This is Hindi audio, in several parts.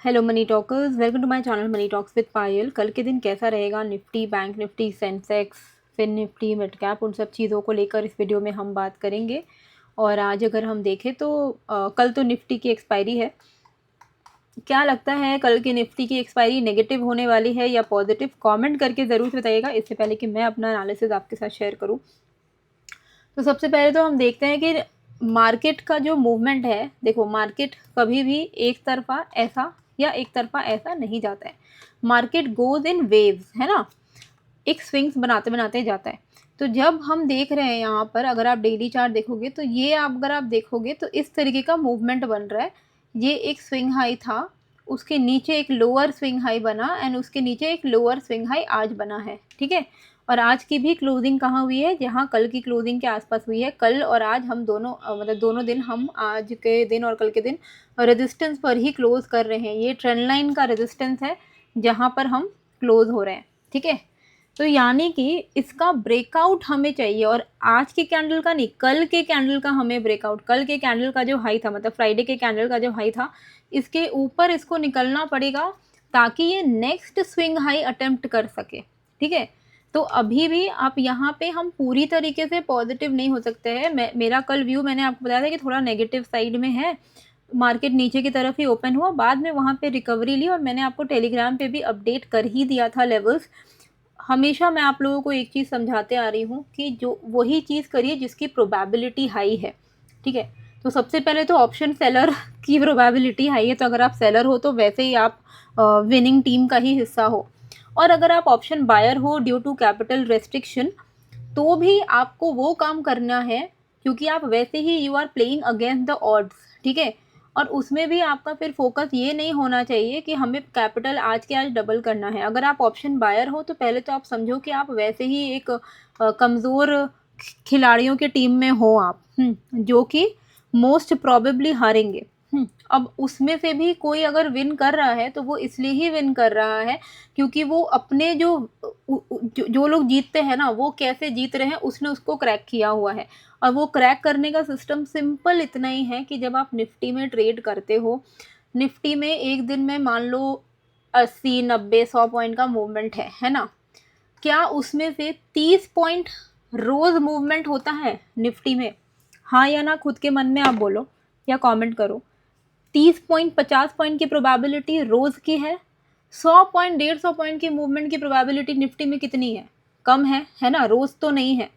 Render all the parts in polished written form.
Hello money talkers, welcome to my channel money talks with Payal. कल के दिन कैसा रहेगा Nifty, bank Nifty, Sensex, fin Nifty, mid cap, उन सब चीज़ों को लेकर इस वीडियो में हम बात करेंगे। और आज अगर हम देखें तो कल तो निफ्टी की एक्सपायरी है। क्या लगता है कल की निफ्टी की एक्सपायरी नेगेटिव होने वाली है या पॉजिटिव? कमेंट करके ज़रूर बताइएगा इससे पहले कि मैं अपना एनालिसिस आपके साथ शेयर करूँ। तो सबसे पहले तो हम देखते हैं कि मार्केट का जो मूवमेंट है, देखो मार्केट कभी भी एक तरफा ऐसा या एक तरफा ऐसा नहीं जाता है। मार्केट गोज इन वेव्स, है ना, एक स्विंग्स बनाते बनाते जाता है। तो जब हम देख रहे हैं यहाँ पर, अगर आप डेली चार्ट देखोगे तो ये अगर आप देखोगे तो इस तरीके का मूवमेंट बन रहा है। ये एक स्विंग हाई था, उसके नीचे एक लोअर स्विंग हाई बना एंड उसके नीचे एक लोअर स्विंग हाई आज बना है, ठीक है। और आज की भी क्लोजिंग कहाँ हुई है? जहाँ कल की क्लोजिंग के आसपास हुई है। कल और आज हम दोनों मतलब दोनों दिन हम आज के दिन और कल के दिन रेजिस्टेंस पर ही क्लोज कर रहे हैं। ये ट्रेंड लाइन का रेजिस्टेंस है जहाँ पर हम क्लोज हो रहे हैं, ठीक है। तो यानी कि इसका ब्रेकआउट हमें चाहिए, और आज के कैंडल का नहीं, कल के कैंडल का हमें ब्रेकआउट। कल के कैंडल का जो हाई था, मतलब फ्राइडे के कैंडल का जो हाई था, इसके ऊपर इसको निकलना पड़ेगा ताकि ये नेक्स्ट स्विंग हाई अटेम्प्ट कर सके, ठीक है। तो अभी भी आप यहाँ पे हम पूरी तरीके से पॉजिटिव नहीं हो सकते हैं। मेरा कल व्यू मैंने आपको बताया था कि थोड़ा नेगेटिव साइड में है। मार्केट नीचे की तरफ ही ओपन हुआ, बाद में वहाँ पे रिकवरी ली, और मैंने आपको टेलीग्राम पे भी अपडेट कर ही दिया था लेवल्स। हमेशा मैं आप लोगों को एक चीज़ समझाते आ रही हूँ कि जो वही चीज़ करिए जिसकी प्रोबेबिलिटी हाई है, ठीक है। तो सबसे पहले तो ऑप्शन सेलर की प्रोबेबिलिटी हाई है, तो अगर आप सेलर हो तो वैसे ही आप विनिंग टीम का ही हिस्सा हो। और अगर आप ऑप्शन बायर हो ड्यू टू कैपिटल रेस्ट्रिक्शन, तो भी आपको वो काम करना है, क्योंकि आप वैसे ही you are playing against the odds, ठीक है। और उसमें भी आपका फिर फोकस ये नहीं होना चाहिए कि हमें कैपिटल आज के आज डबल करना है। अगर आप ऑप्शन बायर हो तो पहले तो आप समझो कि आप वैसे ही एक कमज़ोर खिलाड़ियों की टीम में हो आप, जो कि मोस्ट प्रोबेबली हारेंगे। अब उसमें से भी कोई अगर विन कर रहा है तो वो इसलिए ही विन कर रहा है क्योंकि वो अपने जो लोग जीतते हैं ना, वो कैसे जीत रहे हैं उसने उसको क्रैक किया हुआ है। और वो क्रैक करने का सिस्टम सिंपल इतना ही है कि जब आप निफ्टी में ट्रेड करते हो, निफ्टी में एक दिन में मान लो 80 90 100 पॉइंट का मूवमेंट है ना। क्या उसमें से 30 पॉइंट रोज मूवमेंट होता है निफ्टी में? हाँ या ना, खुद के मन में आप बोलो या कमेंट करो। 30 पॉइंट 50 पॉइंट की प्रोबेबिलिटी रोज की है। 100 पॉइंट 150 पॉइंट की मूवमेंट की प्रोबेबिलिटी निफ्टी में कितनी है? कम है ना, रोज तो नहीं है।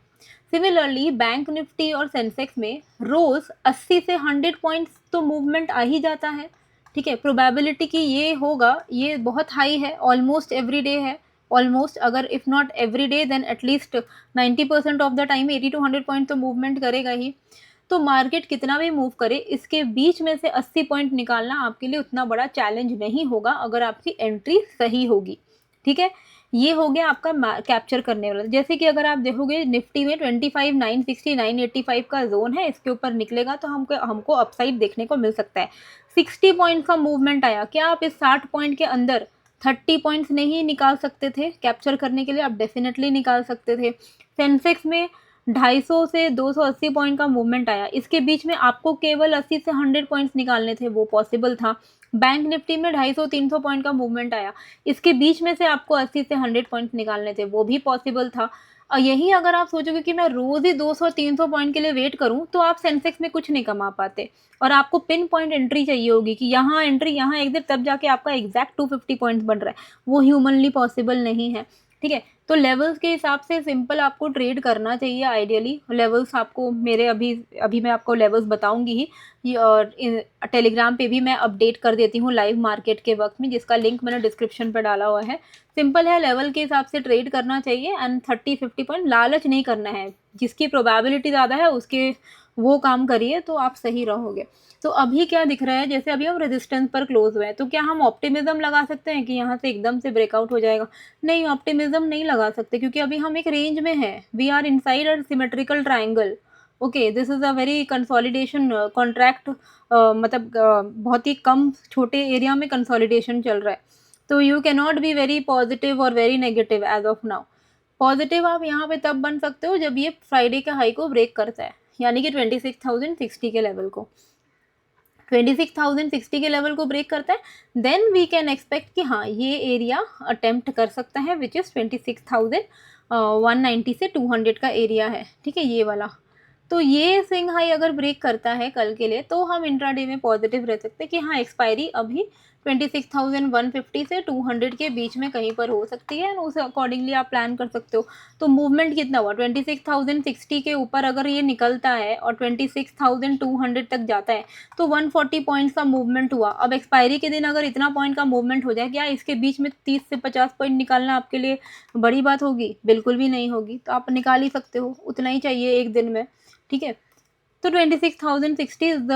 सिमिलरली बैंक निफ्टी और सेंसेक्स में रोज 80 से 100 पॉइंट्स तो मूवमेंट आ ही जाता है, ठीक है। प्रोबेबिलिटी की ये होगा, ये बहुत हाई है, ऑलमोस्ट एवरी डे है। ऑलमोस्ट, अगर if not every day then at least 90% of the time 80 to 100 point तो मूवमेंट करेगा ही। तो मार्केट कितना भी मूव करे, इसके बीच में से 80 पॉइंट निकालना आपके लिए उतना बड़ा चैलेंज नहीं होगा अगर आपकी एंट्री सही होगी, ठीक है। ये हो गया आपका कैप्चर करने वाला। जैसे कि अगर आप देखोगे निफ्टी में 25 960 985 का जोन है, इसके ऊपर निकलेगा तो हमको अपसाइड देखने को मिल सकता है। 60 पॉइंट का मूवमेंट आया, क्या आप इस 60 पॉइंट के अंदर 30 पॉइंट्स नहीं निकाल सकते थे? कैप्चर करने के लिए आप डेफिनेटली निकाल सकते थे। सेंसेक्स में 250 से 280 पॉइंट का मूवमेंट आया, इसके बीच में आपको केवल 80 से 100 पॉइंट्स निकालने थे, वो पॉसिबल था। बैंक निफ्टी में 250-300 पॉइंट का मूवमेंट आया, इसके बीच में से आपको 80 से 100 पॉइंट्स निकालने थे, वो भी पॉसिबल था। यही अगर आप सोचोगे कि मैं रोज ही 200-300 पॉइंट के लिए वेट करूं, तो आप सेंसेक्स में कुछ नहीं कमा पाते, और आपको पिन पॉइंट एंट्री चाहिए होगी कि यहाँ एंट्री, यहाँ एग्जिट, तब जाके आपका एग्जैक्ट 250 पॉइंट्स बन रहा है। वो ह्यूमनली पॉसिबल नहीं है, ठीक है। तो लेवल्स के हिसाब से सिंपल आपको ट्रेड करना चाहिए आइडियली। लेवल्स आपको मेरे अभी अभी मैं आपको लेवल्स बताऊंगी ही, और टेलीग्राम पे भी मैं अपडेट कर देती हूँ लाइव मार्केट के वक्त में, जिसका लिंक मैंने डिस्क्रिप्शन पर डाला हुआ है। सिंपल है, लेवल के हिसाब से ट्रेड करना चाहिए एंड 30-50 पॉइंट लालच नहीं करना है। जिसकी प्रोबेबिलिटी ज़्यादा है उसके वो काम करिए तो आप सही रहोगे। तो अभी क्या दिख रहा है, जैसे अभी हम रेजिस्टेंस पर क्लोज हुए हैं, तो क्या हम ऑप्टिमिज्म लगा सकते हैं कि यहाँ से एकदम से ब्रेकआउट हो जाएगा? नहीं, ऑप्टिमिज्म नहीं लगा सकते, क्योंकि अभी हम एक रेंज में हैं। We are inside a symmetrical triangle. Okay, this is a very consolidation contract, मतलब बहुत ही कम छोटे एरिया में कंसोलिडेशन चल रहा है। तो you can not be very positive और very negative as of now. Positive आप यहाँ पे तब बन सकते हो जब ये फ्राइडे के हाई को ब्रेक करता है, यानी कि 26,060 के लेवल को। 26,060 के लेवल को ब्रेक करता है, देन वी कैन एक्सपेक्ट कि हाँ ये एरिया अटेम्प्ट कर सकता है, विच इज़ 26,190 से 200 का एरिया है, ठीक है, ये वाला। तो ये स्विंग हाई अगर ब्रेक करता है कल के लिए, तो हम इंट्राडे में पॉजिटिव रह सकते हैं कि हाँ एक्सपायरी अभी 26,150 से 200 के बीच में कहीं पर हो सकती है, उस अकॉर्डिंगली आप प्लान कर सकते हो। तो मूवमेंट कितना हुआ, 26,060 के ऊपर अगर ये निकलता है और 26,200 तक जाता है तो 140 पॉइंट्स का मूवमेंट हुआ। अब एक्सपायरी के दिन अगर इतना पॉइंट का मूवमेंट हो जाए, क्या इसके बीच में 30 से 50 पॉइंट निकालना आपके लिए बड़ी बात होगी? बिल्कुल भी नहीं होगी। तो आप निकाल ही सकते हो, उतना ही चाहिए एक दिन में, ठीक है। तो 26,060 इज़ द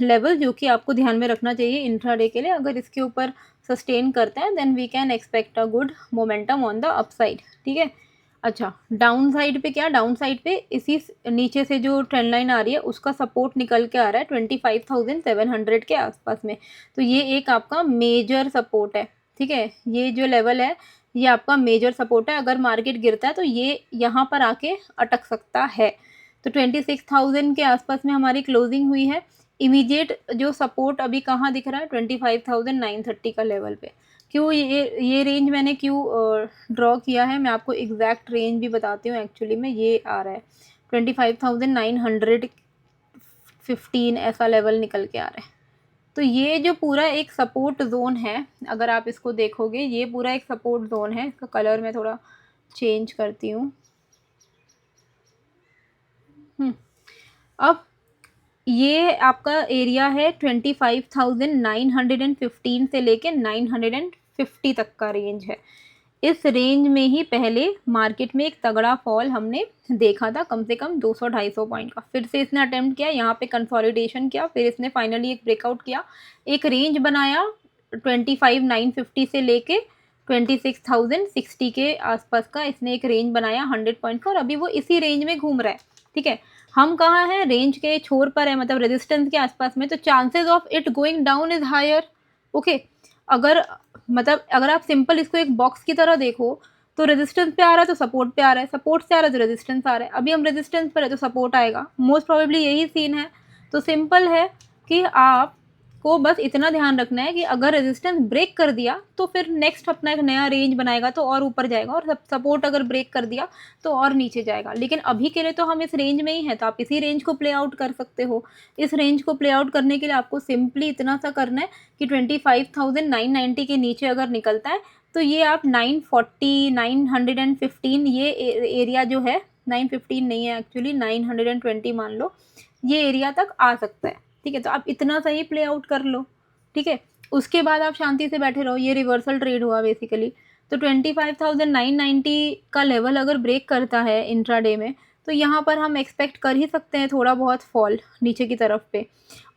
लेवल जो कि आपको ध्यान में रखना चाहिए इंट्राडे के लिए। अगर इसके ऊपर सस्टेन करते हैं then we can expect a good momentum on the upside, ठीक है। अच्छा, डाउन साइड पे क्या, डाउन साइड पे इसी नीचे से जो ट्रेंड लाइन आ रही है उसका सपोर्ट निकल के आ रहा है 25,700 के आसपास में। तो ये एक आपका मेजर सपोर्ट है, ठीक है। ये जो लेवल है ये आपका मेजर सपोर्ट है। अगर मार्केट गिरता है तो ये यहाँ पर आके अटक सकता है। तो 26,000 के आसपास में हमारी क्लोजिंग हुई है। इमीडिएट जो सपोर्ट अभी कहाँ दिख रहा है, 25,930 का लेवल पे। क्यों ये रेंज मैंने क्यों ड्रॉ किया है, मैं आपको एग्जैक्ट रेंज भी बताती हूँ। एक्चुअली में ये आ रहा है 25,915 ऐसा लेवल निकल के आ रहा है। तो ये जो पूरा एक सपोर्ट जोन है, अगर आप इसको देखोगे ये पूरा एक सपोर्ट जोन है। इसका कलर मैं थोड़ा चेंज करती हूँ। अब ये आपका एरिया है 25,915 से लेके 950 तक का रेंज है। इस रेंज में ही पहले मार्केट में एक तगड़ा फॉल हमने देखा था, कम से कम 200-250 पॉइंट का। फिर से इसने अटेम्प्ट किया, यहाँ पे कंसोलिडेशन किया, फिर इसने फाइनली एक ब्रेकआउट किया, एक रेंज बनाया 25,950 से लेके 26,060 के आसपास का इसने एक रेंज बनाया 100 पॉइंट का, और अभी वो इसी रेंज में घूम रहा है, ठीक है। हम कहाँ हैं, रेंज के छोर पर है, मतलब रेजिस्टेंस के आसपास में। तो chances of it going down is higher, okay. अगर मतलब अगर आप सिंपल इसको एक बॉक्स की तरह देखो तो रेजिस्टेंस पे आ रहा है तो सपोर्ट पे आ रहा है, सपोर्ट से आ रहा है तो रेजिस्टेंस आ रहा है। अभी हम रेजिस्टेंस पर है तो सपोर्ट आएगा, मोस्ट प्रोबेबली यही सीन है। तो सिंपल है कि आप को बस इतना ध्यान रखना है कि अगर रेजिस्टेंस ब्रेक कर दिया तो फिर नेक्स्ट अपना एक नया रेंज बनाएगा तो और ऊपर जाएगा, और सपोर्ट अगर ब्रेक कर दिया तो और नीचे जाएगा। लेकिन अभी के लिए तो हम इस रेंज में ही हैं, तो आप इसी रेंज को प्ले आउट कर सकते हो। इस रेंज को प्ले आउट करने के लिए आपको सिंपली इतना सा करना है कि 25,990 के नीचे अगर निकलता है तो ये आप 940 915 ये एरिया जो है, 915 नहीं है एक्चुअली, 920 मान लो, ये एरिया तक आ सकता है, ठीक है। तो आप इतना सा ही प्ले आउट कर लो, ठीक है। उसके बाद आप शांति से बैठे रहो। ये रिवर्सल ट्रेड हुआ बेसिकली। तो 25,990 का लेवल अगर ब्रेक करता है इंट्राडे में तो यहाँ पर हम एक्सपेक्ट कर ही सकते हैं थोड़ा बहुत फॉल नीचे की तरफ पे।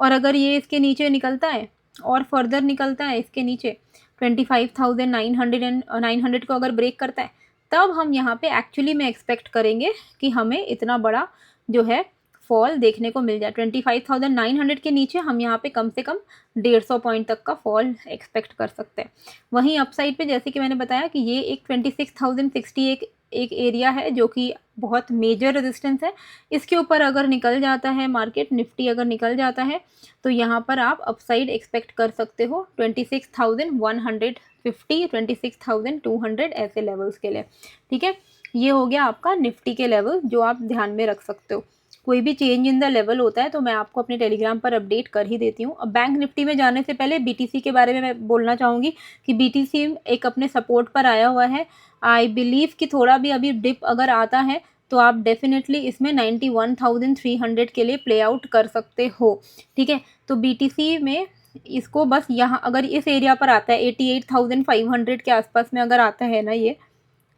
और अगर ये इसके नीचे निकलता है और फर्दर निकलता है इसके नीचे 25,900 को अगर ब्रेक करता है, तब हम यहाँ पे एक्चुअली में एक्सपेक्ट करेंगे कि हमें इतना बड़ा जो है फॉल देखने को मिल जाए। 25,900 के नीचे हम यहाँ पे कम से कम 150 पॉइंट तक का फॉल एक्सपेक्ट कर सकते हैं। वहीं अपसाइड पे जैसे कि मैंने बताया कि ये एक 26,060 एक एरिया है जो कि बहुत मेजर रेजिस्टेंस है। इसके ऊपर अगर निकल जाता है मार्केट, निफ्टी अगर निकल जाता है तो यहाँ पर आप अपसाइड एक्सपेक्ट कर सकते हो 26,150 26,200 ऐसे लेवल्स के लिए, ठीक है। ये हो गया आपका निफ्टी के लेवल जो आप ध्यान में रख सकते हो। कोई भी चेंज इन द लेवल होता है तो मैं आपको अपने टेलीग्राम पर अपडेट कर ही देती हूँ। अब बैंक निफ्टी में जाने से पहले बीटीसी के बारे में मैं बोलना चाहूँगी कि बीटीसी एक अपने सपोर्ट पर आया हुआ है। आई बिलीव कि थोड़ा भी अभी डिप अगर आता है तो आप डेफिनेटली इसमें 91,300 के लिए प्ले आउट कर सकते हो, ठीक है। तो बीटीसी में इसको बस यहाँ अगर इस एरिया पर आता है 88,500 के आसपास में अगर आता है ना, ये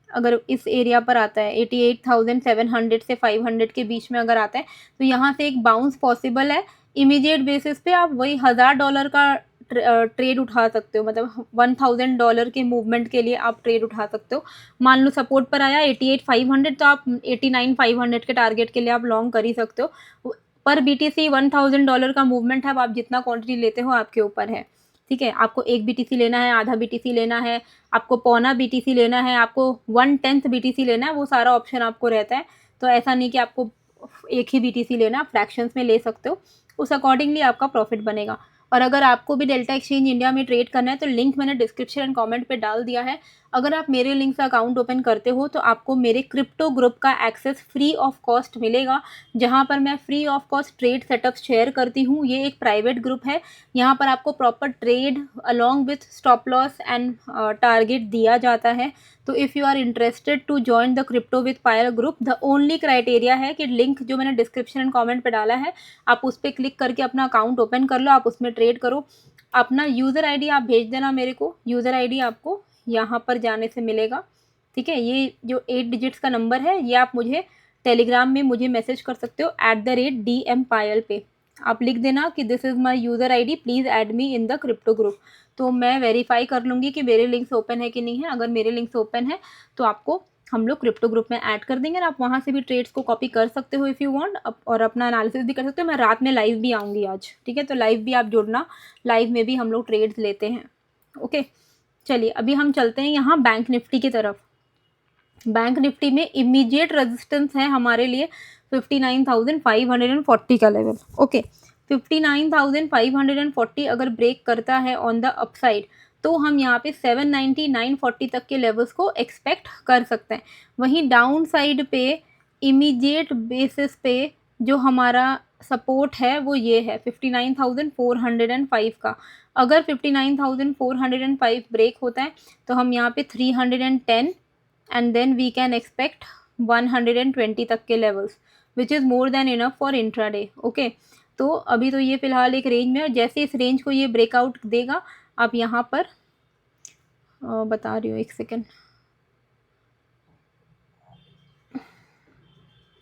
अगर इस एरिया पर आता है 88,700 से 500 के बीच में अगर आता है तो यहाँ से एक बाउंस पॉसिबल है। इमीडिएट बेसिस पे आप वही $1,000 का ट्रेड उठा सकते हो, मतलब $1,000 के मूवमेंट के लिए आप ट्रेड उठा सकते हो। मान लो सपोर्ट पर आया 88,500 तो आप 89,500 के टारगेट के लिए आप लॉन्ग कर ही सकते हो। पर बीटीसी $1,000 का मूवमेंट है, अब आप जितना क्वांटिटी लेते हो आपके ऊपर है, ठीक है। आपको एक बीटीसी लेना है, आधा बीटीसी लेना है, आपको पौना बीटीसी लेना है, आपको 1/10 बीटीसी लेना है, वो सारा ऑप्शन आपको रहता है। तो ऐसा नहीं कि आपको एक ही बीटीसी लेना, फ्रैक्शंस में ले सकते हो। उस अकॉर्डिंगली आपका प्रॉफिट बनेगा। और अगर आपको भी डेल्टा एक्सचेंज इंडिया में ट्रेड करना है तो लिंक मैंने डिस्क्रिप्शन एंड कमेंट पे डाल दिया है। अगर आप मेरे लिंक से अकाउंट ओपन करते हो तो आपको मेरे क्रिप्टो ग्रुप का एक्सेस फ्री ऑफ कॉस्ट मिलेगा, जहां पर मैं free of cost trade setup share करती हूँ। ये एक प्राइवेट ग्रुप है, यहाँ पर आपको proper trade along with stop loss and target दिया जाता है। तो if you are interested to join the crypto with Payal group, the only criteria है कि लिंक जो मैंने डिस्क्रिप्शन एंड कमेंट पे डाला है आप उस पर क्लिक करके अपना अकाउंट ओपन कर लो, आप उसमें ट्रेड करो। अपना यूज़र आईडी आप भेज देना मेरे को, यूज़र आईडी आपको यहाँ पर जाने से मिलेगा, ठीक है। ये जो 8 डिजिट्स का नंबर है ये आप मुझे टेलीग्राम में मुझे मैसेज कर सकते हो @DM पायल पे। आप लिख देना कि this is my user ID, please add me in the crypto group. तो मैं वेरीफाई कर लूँगी कि मेरे लिंक्स ओपन है कि नहीं है। अगर मेरे लिंक्स ओपन है तो आपको हम लोग क्रिप्टो ग्रुप में ऐड कर देंगे और आप वहाँ से भी ट्रेड्स को कॉपी कर सकते हो इफ़ यू वांट, और अपना एनालिसिस भी कर सकते हो। मैं रात में लाइव भी आऊँगी आज, ठीक है। तो लाइव भी आप जुड़ना, लाइव में भी हम लोग ट्रेड्स लेते हैं, ओके। चलिए अभी हम चलते हैं यहाँ बैंक निफ्टी की तरफ। बैंक निफ्टी में इमीडिएट रेजिस्टेंस है हमारे लिए 59,540 का लेवल, ओके। 59,540 अगर ब्रेक करता है ऑन द अपसाइड तो हम यहाँ पे 790 940 तक के लेवल्स को एक्सपेक्ट कर सकते हैं। वहीं डाउन साइड पे इमीडिएट बेसिस पे जो हमारा सपोर्ट है वो ये है 59,405 का। अगर 59,405 ब्रेक होता है तो हम यहाँ पे 310 and then we can expect 120 तक के levels, which is more than enough for intraday, okay. तो अभी तो ये फिलहाल एक रेंज में, और जैसे इस रेंज को ये ब्रेकआउट देगा आप यहाँ पर बता रही हूँ, एक सेकेंड,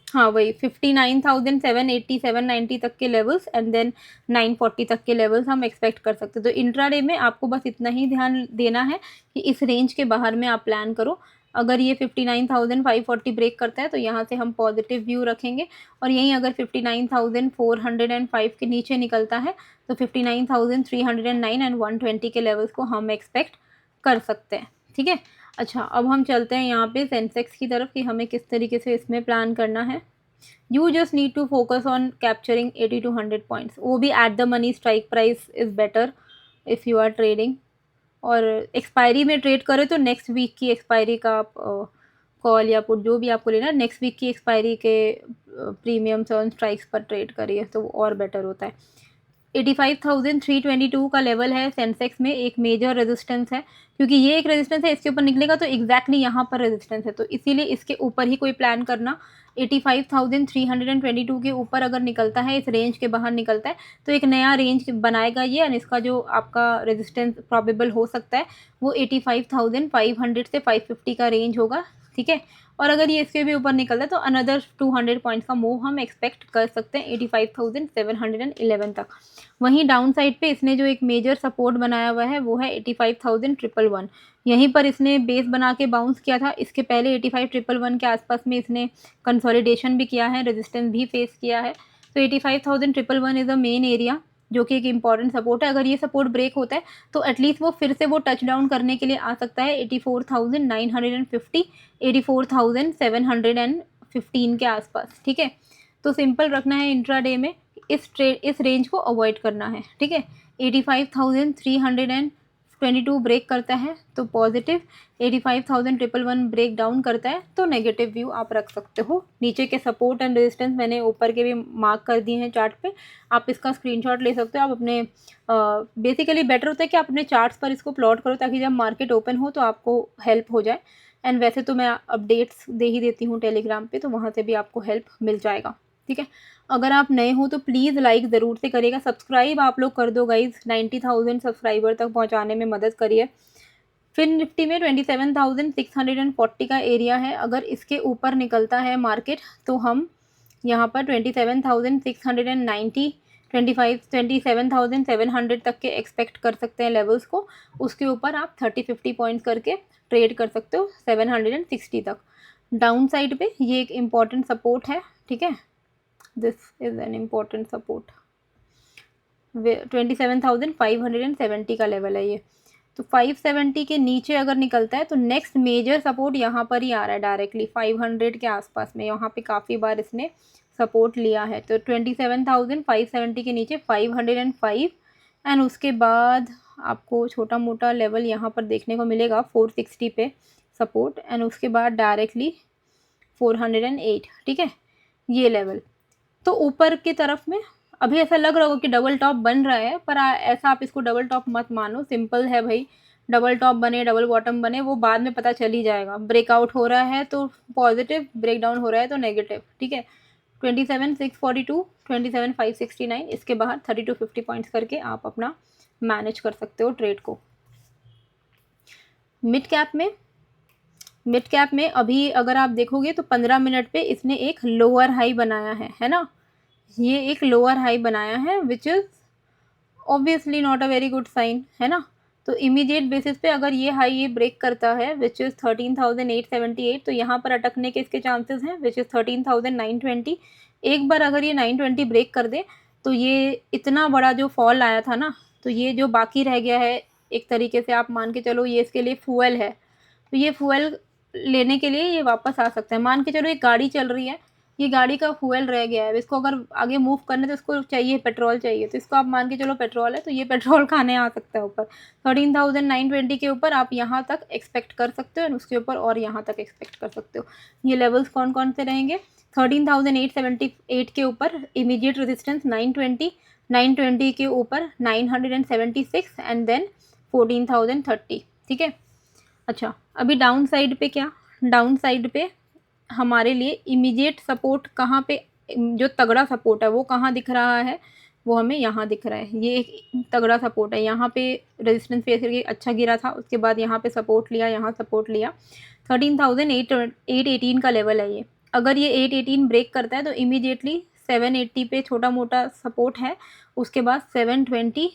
हाँ वही 59,780 790 तक के लेवल्स एंड देन 940 तक के लेवल्स हम एक्सपेक्ट कर सकते हैं। तो इंट्राडे में आपको बस इतना ही ध्यान देना है कि इस रेंज के बाहर में आप प्लान करो। अगर ये 59,540 ब्रेक करता है तो यहाँ से हम पॉजिटिव व्यू रखेंगे, और यहीं अगर 59,405 के नीचे निकलता है तो 59,309 एंड 120 के लेवल्स को हम एक्सपेक्ट कर सकते हैं, ठीक है। अच्छा अब हम चलते हैं यहाँ पे सेंसेक्स की तरफ कि हमें किस तरीके से इसमें प्लान करना है। You just need to focus on capturing 80 to 100 points, वो भी at the money strike price is better if you are trading. और एक्सपायरी में ट्रेड करें तो नेक्स्ट वीक की एक्सपायरी का आप कॉल या पुट जो भी आपको लेना है नेक्स्ट वीक की एक्सपायरी के प्रीमियम्स और स्ट्राइक्स पर ट्रेड करिए तो वो और बेटर होता है। 85,322 का लेवल है सेंसेक्स में, एक मेजर रेजिस्टेंस है, क्योंकि ये एक रेजिस्टेंस है, इसके ऊपर निकलेगा तो एग्जैक्टली यहाँ पर रेजिस्टेंस है, तो इसीलिए इसके ऊपर ही कोई प्लान करना। 85,322 के ऊपर अगर निकलता है, इस रेंज के बाहर निकलता है तो एक नया रेंज बनाएगा ये, और इसका जो आपका रेजिस्टेंस प्रॉबेबल हो सकता है वो 85,500 से 550 का रेंज होगा, ठीक है। और अगर ये इसके भी ऊपर निकलता है तो अनदर 200 पॉइंट्स का मूव हम एक्सपेक्ट कर सकते हैं 85,711 तक। वहीं डाउन साइड पे इसने जो एक मेजर सपोर्ट बनाया हुआ है वो है 85,111। यहीं पर इसने बेस बना के बाउंस किया था, इसके पहले 85,111 के आसपास में इसने कंसोलिडेशन भी किया है, रेजिस्टेंस भी फेस किया है। तो 85,111 इज़ अ मेन एरिया जो कि एक इम्पॉर्टेंट सपोर्ट है। अगर ये सपोर्ट ब्रेक होता है तो एटलीस्ट वो फिर से वो टच डाउन करने के लिए आ सकता है 84,950 84,715 के आसपास, ठीक है। तो सिंपल रखना है इंट्राडे में, इस रेंज को अवॉइड करना है, ठीक है। 85,322 ब्रेक करता है तो पॉजिटिव, 85,111 ब्रेक डाउन करता है तो नेगेटिव व्यू आप रख सकते हो। नीचे के सपोर्ट एंड रेजिस्टेंस मैंने ऊपर के भी मार्क कर दिए हैं चार्ट पे, आप इसका स्क्रीनशॉट ले सकते हो। आप अपने बेसिकली बेटर होता है कि आप अपने चार्ट्स पर इसको प्लॉट करो ताकि जब मार्केट ओपन हो तो आपको हेल्प हो जाए। एंड वैसे तो मैं अपडेट्स दे ही देती हूँ टेलीग्राम पे, तो वहाँ से भी आपको हेल्प मिल जाएगा, ठीक है। अगर आप नए हो तो प्लीज़ लाइक ज़रूर से करिएगा, सब्सक्राइब आप लोग कर दो गाइज, 90,000 सब्सक्राइबर तक पहुँचाने में मदद करिए। फिर निफ्टी में 27,640 का एरिया है, अगर इसके ऊपर निकलता है मार्केट तो हम यहाँ पर 27,690 27,700 तक के एक्सपेक्ट कर सकते हैं लेवल्स को। उसके ऊपर आप 30-50 पॉइंट्स करके ट्रेड कर सकते हो 760 तक। डाउन साइड पे ये एक इम्पॉर्टेंट सपोर्ट है, ठीक है, this is an important support 27,570 का लेवल है ये। तो 570 के नीचे अगर निकलता है तो नेक्स्ट मेजर सपोर्ट यहाँ पर ही आ रहा है डायरेक्टली 500 के आसपास में, यहाँ पे काफ़ी बार इसने सपोर्ट लिया है, तो 27,570 के नीचे 505 एंड उसके बाद आपको छोटा मोटा लेवल यहाँ पर देखने को मिलेगा 460 पे सपोर्ट एंड उसके बाद डायरेक्टली 408, ठीक है, ये लेवल। तो ऊपर की तरफ में अभी ऐसा लग रहा होगा कि डबल टॉप बन रहा है, पर ऐसा आप इसको डबल टॉप मत मानो, सिंपल है भाई, डबल टॉप बने डबल बॉटम बने वो बाद में पता चल ही जाएगा। ब्रेकआउट हो रहा है तो पॉजिटिव, ब्रेकडाउन हो रहा है तो नेगेटिव, ठीक है। 27,642, 27,569, इसके बाहर 30 to 50 पॉइंट्स करके आप अपना मैनेज कर सकते हो ट्रेड को। मिड कैप में अभी अगर आप देखोगे तो 15 मिनट पे इसने एक लोअर हाई बनाया है ना, ये एक लोअर हाई बनाया है which is obviously not a very good sign, है ना। तो इमीडिएट बेसिस पे अगर ये हाई ये ब्रेक करता है विच इज़ 13,878, तो यहाँ पर अटकने के इसके चांसेस हैं विच इज़ 13,920। एक बार अगर ये 920 ब्रेक कर दे तो ये इतना बड़ा जो फॉल आया था ना, तो ये जो बाकी रह गया है एक तरीके से आप मान के चलो ये इसके लिए फ्यूल है, तो ये फ्यूल लेने के लिए ये वापस आ सकता है। मान के चलो एक गाड़ी चल रही है, ये गाड़ी का फ्यूल रह गया है, इसको अगर आगे मूव करने तो इसको चाहिए पेट्रोल चाहिए, तो इसको आप मान के चलो पेट्रोल है, तो ये पेट्रोल खाने आ सकता है ऊपर 13,920 के ऊपर आप यहाँ तक एक्सपेक्ट कर सकते हो और उसके ऊपर और यहाँ तक एक्सपेक्ट कर सकते हो। ये लेवल्स कौन कौन से रहेंगे? 13,878 के ऊपर इमीडिएट रेजिस्टेंस 920, 920 के ऊपर 976 एंड देन 14,030, ठीक है। अच्छा, अभी डाउन साइड पे क्या, डाउन साइड पे हमारे लिए इमीडिएट सपोर्ट कहाँ पे, जो तगड़ा सपोर्ट है वो कहाँ दिख रहा है, वो हमें यहाँ दिख रहा है। ये एक तगड़ा सपोर्ट है, यहाँ पे रेजिस्टेंस फेस करके अच्छा गिरा था, उसके बाद यहाँ पे सपोर्ट लिया, यहाँ सपोर्ट लिया। 13,818 का लेवल है ये। अगर ये 818 ब्रेक करता है तो इमीडिएटली 780 पे छोटा मोटा सपोर्ट है, उसके बाद 720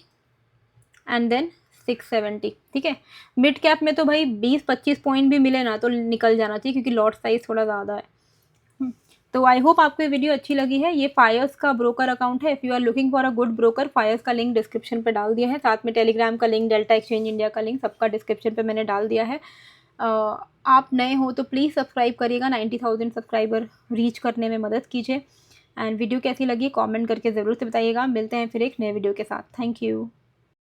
एंड देन 670, ठीक है। मिड कैप में तो भाई 20-25 पॉइंट भी मिले ना तो निकल जाना चाहिए, क्योंकि लॉट साइज थोड़ा ज़्यादा है। तो आई होप आपको ये वीडियो अच्छी लगी है। ये फायर्स का ब्रोकर अकाउंट है। If you are looking for a good broker, Fyers का लिंक डिस्क्रिप्शन पे डाल दिया है, साथ में टेलीग्राम का लिंक, डेल्टा एक्सचेंज इंडिया का लिंक, सबका डिस्क्रिप्शन पे मैंने डाल दिया है। आप नए हो तो प्लीज़ सब्सक्राइब करिएगा, 90,000 सब्सक्राइबर रीच करने में मदद कीजिए। एंड वीडियो कैसी लगी कमेंट करके ज़रूर से बताइएगा। मिलते हैं फिर एक नए वीडियो के साथ। Thank you.